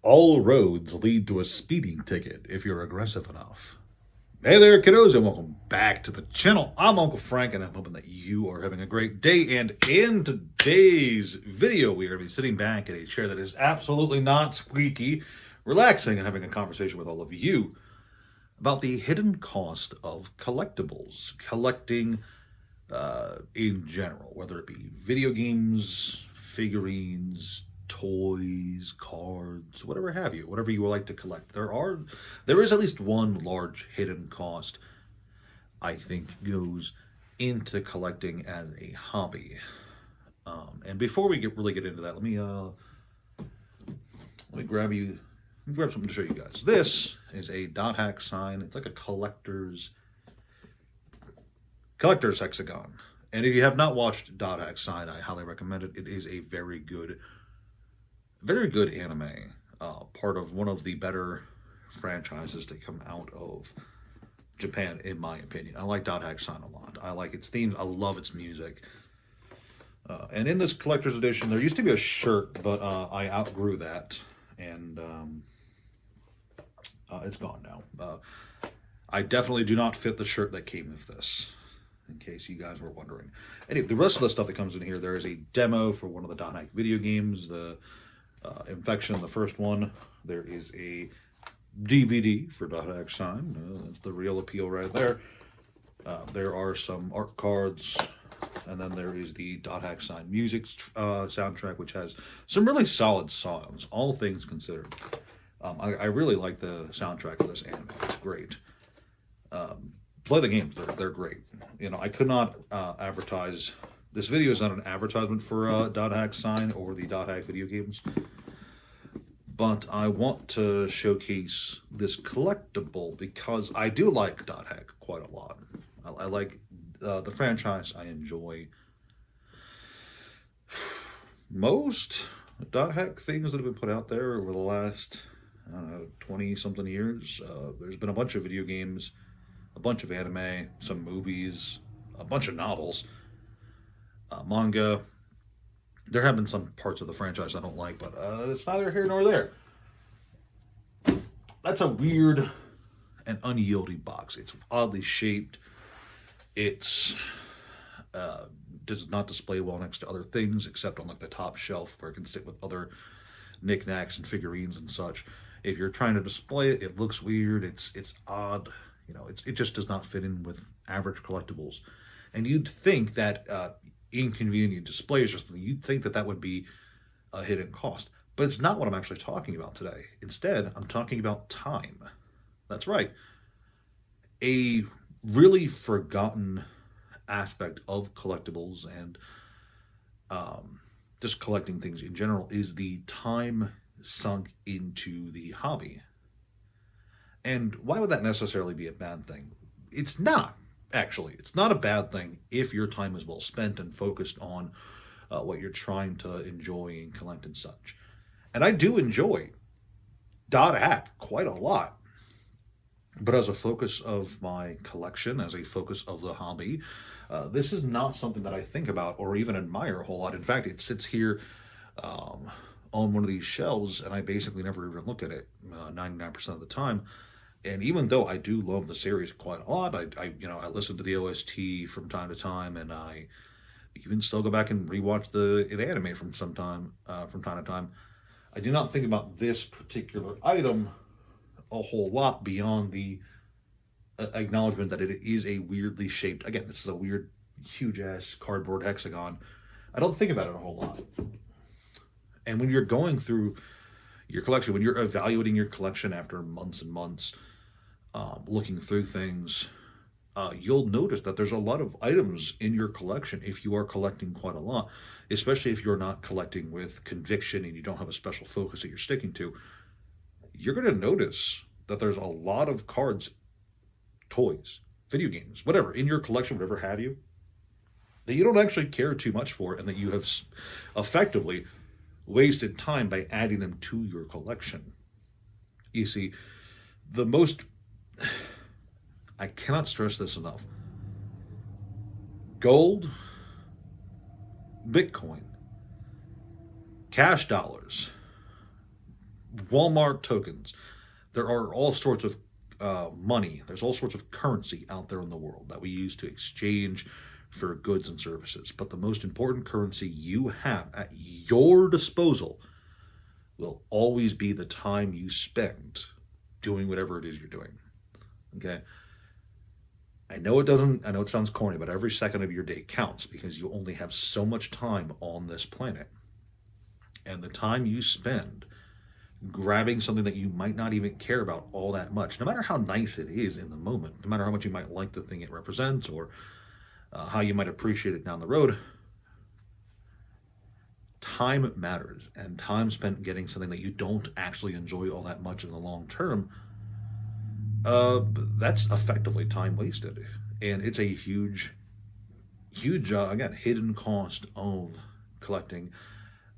All roads lead to a speeding ticket if you're aggressive enough. Hey there, kiddos, and welcome back to the channel. I'm Uncle Frank, and I'm hoping that you are having a great day. And in today's video, we are going to be sitting back in a chair that is absolutely not squeaky, relaxing, and having a conversation with all of you about the hidden cost of collectibles, collecting in general, whether it be video games, figurines, toys, cards, whatever have you, whatever you would like to collect. There is at least one large hidden cost I think goes into collecting as a hobby. And before we really get into that, let me grab something to show you guys. This is a dot hack sign. It's like a collector's hexagon. And if you have not watched Dot Hack Sign, I highly recommend it. It is a very good anime. Part of one of the better franchises to come out of Japan, in my opinion. I like Dot Hack Sign a lot. I like its themes. I love its music. And in this collector's edition, there used to be a shirt, but I outgrew that, and it's gone now. I definitely do not fit the shirt that came with this, in case you guys were wondering. Anyway, the rest of the stuff that comes in here, there is a demo for one of the Dot Hack video games, the Infection, the first one. There is a DVD for Dot Hack Sign. That's the real appeal right there. There are some art cards, and then there is the Dot Hack Sign music soundtrack, which has some really solid songs, all things considered. I really like the soundtrack of this anime. It's great. Play the games; they're great. You know, I could not advertise. This video is not an advertisement for Dot Hack Sign or the Dot Hack video games, but I want to showcase this collectible because I do like Dot Hack quite a lot. I like the franchise. I enjoy most Dot Hack things that have been put out there over the last, I don't know, 20 something years. There's been a bunch of video games, a bunch of anime, some movies, a bunch of novels, manga. There have been some parts of the franchise I don't like, but it's neither here nor there. That's a weird and unyielding box. It's oddly shaped. It's does not display well next to other things, except on like the top shelf where it can sit with other knickknacks and figurines and such. If you're trying to display it, it looks weird. It's odd. You know, it just does not fit in with average collectibles. And you'd think that inconvenient displays or something, you'd think that that would be a hidden cost. But it's not what I'm actually talking about today. Instead, I'm talking about time. That's right. A really forgotten aspect of collectibles and just collecting things in general is the time sunk into the hobby. And why would that necessarily be a bad thing? It's not, actually. It's not a bad thing if your time is well spent and focused on what you're trying to enjoy and collect and such. And I do enjoy Dot Hack quite a lot. But as a focus of my collection, as a focus of the hobby, this is not something that I think about or even admire a whole lot. In fact, it sits here on one of these shelves, and I basically never even look at it 99% of the time. And even though I do love the series quite a lot, I listen to the OST from time to time, and I even still go back and rewatch the anime from time to time. I do not think about this particular item a whole lot beyond the acknowledgement that it is a weirdly shaped. Again, this is a weird, huge ass cardboard hexagon. I don't think about it a whole lot. And when you're going through your collection, when you're evaluating your collection after months and months, looking through things, you'll notice that there's a lot of items in your collection if you are collecting quite a lot, especially if you're not collecting with conviction and you don't have a special focus that you're sticking to. You're going to notice that there's a lot of cards, toys, video games, whatever, in your collection, whatever have you, that you don't actually care too much for and that you have effectively wasted time by adding them to your collection. You see, the most, I cannot stress this enough, gold, Bitcoin, cash dollars, Walmart tokens. There are all sorts of money. There's all sorts of currency out there in the world that we use to exchange for goods and services. But the most important currency you have at your disposal will always be the time you spend doing whatever it is you're doing. Okay? I know it sounds corny, but every second of your day counts because you only have so much time on this planet. And the time you spend grabbing something that you might not even care about all that much, no matter how nice it is in the moment, no matter how much you might like the thing it represents or how you might appreciate it down the road, time matters. And time spent getting something that you don't actually enjoy all that much in the long term, that's effectively time wasted. And it's a huge, again, hidden cost of collecting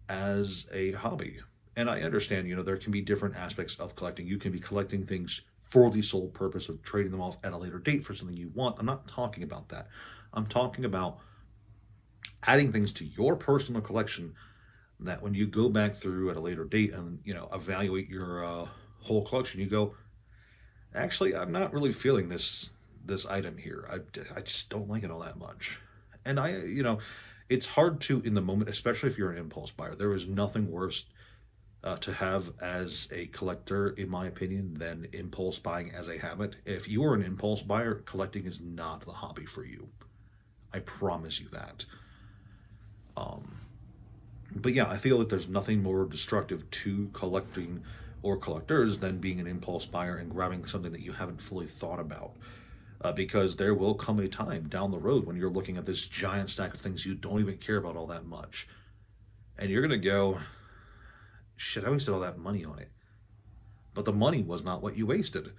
as a hobby. And I understand, there can be different aspects of collecting. You can be collecting things for the sole purpose of trading them off at a later date for something you want. I'm not talking about that. I'm talking about adding things to your personal collection that when you go back through at a later date and, evaluate your whole collection, you go, actually, I'm not really feeling this item here. I just don't like it all that much. And it's hard to in the moment, especially if you're an impulse buyer. There is nothing worse to have as a collector, in my opinion, than impulse buying as a habit. If you are an impulse buyer, collecting is not the hobby for you. I promise you that. But yeah, I feel that there's nothing more destructive to collecting or collectors than being an impulse buyer and grabbing something that you haven't fully thought about. Because there will come a time down the road when you're looking at this giant stack of things you don't even care about all that much. And you're going to go, shit, I wasted all that money on it. But the money was not what you wasted.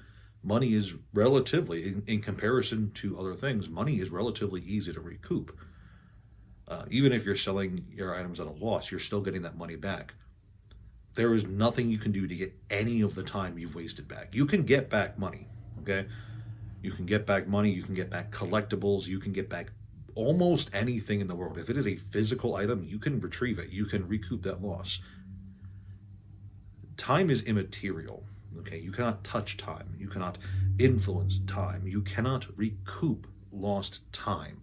Money is relatively, in comparison to other things, money is relatively easy to recoup. Even if you're selling your items at a loss, you're still getting that money back. There is nothing you can do to get any of the time you've wasted back. You can get back money, okay? You can get back money, you can get back collectibles, you can get back almost anything in the world. If it is a physical item, you can retrieve it, you can recoup that loss. Time is immaterial, okay? You cannot touch time, you cannot influence time, you cannot recoup lost time.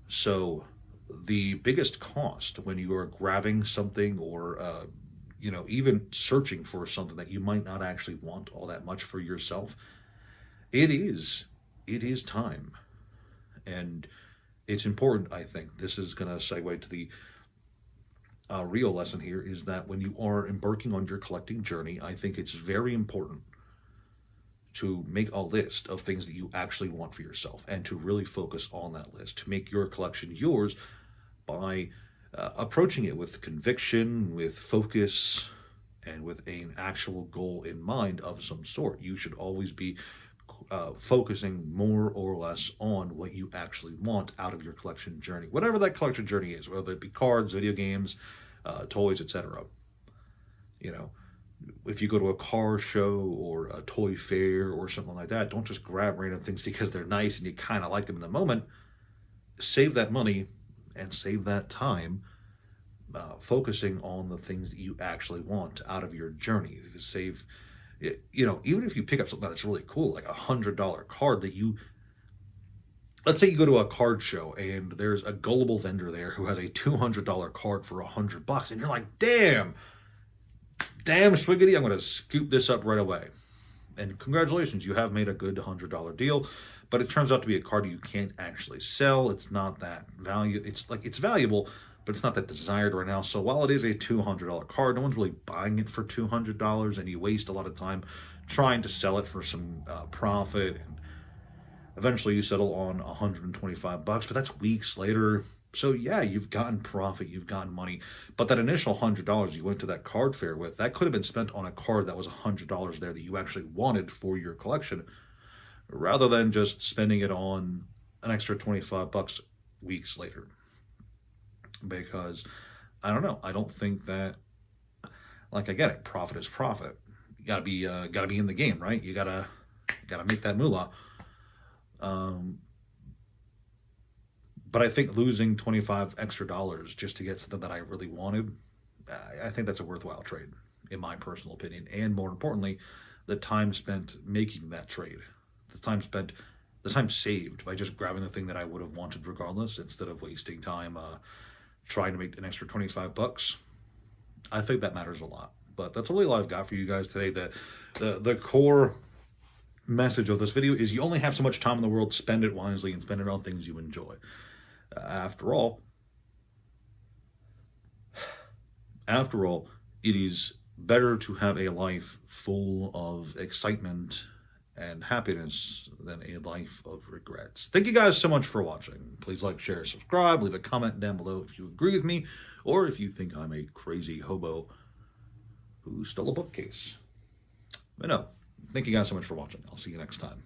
So the biggest cost when you are grabbing something or even searching for something that you might not actually want all that much for yourself, it is time. And it's important, I think. This is going to segue to the real lesson here, is that when you are embarking on your collecting journey, I think it's very important to make a list of things that you actually want for yourself and to really focus on that list, to make your collection yours by approaching it with conviction, with focus, and with an actual goal in mind of some sort. You should always be focusing more or less on what you actually want out of your collection journey, whatever that collection journey is, whether it be cards, video games, toys, etc. If you go to a car show or a toy fair or something like that, don't just grab random things because they're nice and you kind of like them in the moment. Save that money and save that time focusing on the things that you actually want out of your journey. Save, even if you pick up something that's really cool, like $100 card that let's say you go to a card show and there's a gullible vendor there who has a $200 card for $100, and you're like, damn swiggity, I'm going to scoop this up right away. And congratulations, you have made a good $100 deal, but it turns out to be a card you can't actually sell. It's not that value. It's valuable, but it's not that desired right now. So while it is a $200 card, no one's really buying it for $200, and you waste a lot of time trying to sell it for some profit, and eventually you settle on $125, but that's weeks later. So yeah, you've gotten profit, you've gotten money, but that initial $100 you went to that card fair with, that could have been spent on a card that was $100 there that you actually wanted for your collection, rather than just spending it on an extra $25 weeks later. Because I don't know, I don't think that, I get it, profit is profit. You gotta be in the game, right? You gotta make that moolah. But I think losing $25 extra just to get something that I really wanted, I think that's a worthwhile trade, in my personal opinion. And more importantly, the time spent making that trade, the time spent, the time saved by just grabbing the thing that I would have wanted regardless, instead of wasting time trying to make an extra 25 bucks. I think that matters a lot. But that's really all I've got for you guys today. The core message of this video is you only have so much time in the world. Spend it wisely and spend it on things you enjoy. After all, it is better to have a life full of excitement and happiness than a life of regrets. Thank you guys so much for watching. Please like, share, subscribe, leave a comment down below if you agree with me, or if you think I'm a crazy hobo who stole a bookcase. But no, thank you guys so much for watching. I'll see you next time.